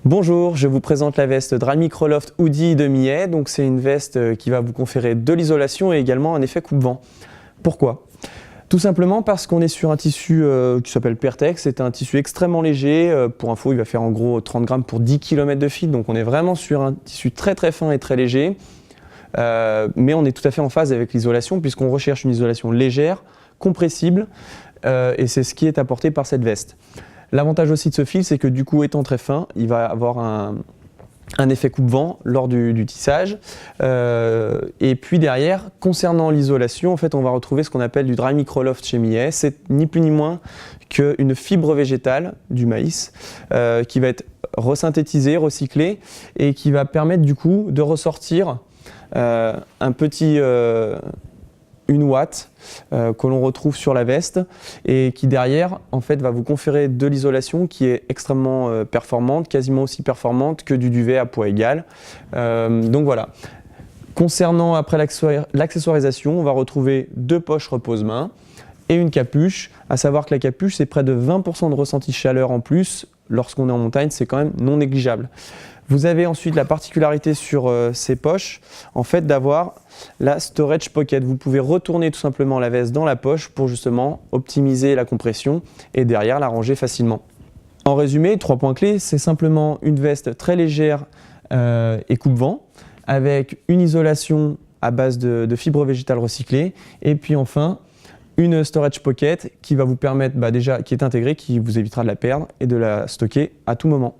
Bonjour, je vous présente la veste Dramicroloft Hoodie de Millet. Donc c'est une veste qui va vous conférer de l'isolation et également un effet coupe-vent. Pourquoi? Tout simplement parce qu'on est sur un tissu qui s'appelle Pertex. C'est un tissu extrêmement léger. Pour info, il va faire en gros 30 grammes pour 10 km de fil. Donc on est vraiment sur un tissu très fin et très léger. Mais on est tout à fait en phase avec l'isolation puisqu'on recherche une isolation légère, compressible. Et c'est ce qui est apporté par cette veste. L'avantage aussi de ce fil, c'est que du coup, étant très fin, il va avoir un effet coupe-vent lors du tissage. Et puis derrière, concernant l'isolation, en fait, on va retrouver ce qu'on appelle du Dramicroloft chez Millet. C'est ni plus ni moins qu'une fibre végétale du maïs qui va être resynthétisée, recyclée et qui va permettre du coup de ressortir une ouate que l'on retrouve sur la veste et qui derrière en fait va vous conférer de l'isolation qui est extrêmement performante, quasiment aussi performante que du duvet à poids égal. Donc voilà. Concernant après l'accessoirisation, on va retrouver deux poches repose-main et une capuche, à savoir que la capuche c'est près de 20% de ressenti chaleur en plus. Lorsqu'on est en montagne, c'est quand même non négligeable. Vous avez ensuite la particularité sur ces poches, en fait, d'avoir la storage pocket. Vous pouvez retourner tout simplement la veste dans la poche pour justement optimiser la compression et derrière la ranger facilement. En résumé, 3 points clés, c'est simplement une veste très légère et coupe-vent avec une isolation à base de fibres végétales recyclées et puis enfin une storage pocket qui va vous permettre déjà, qui est intégrée, qui vous évitera de la perdre et de la stocker à tout moment.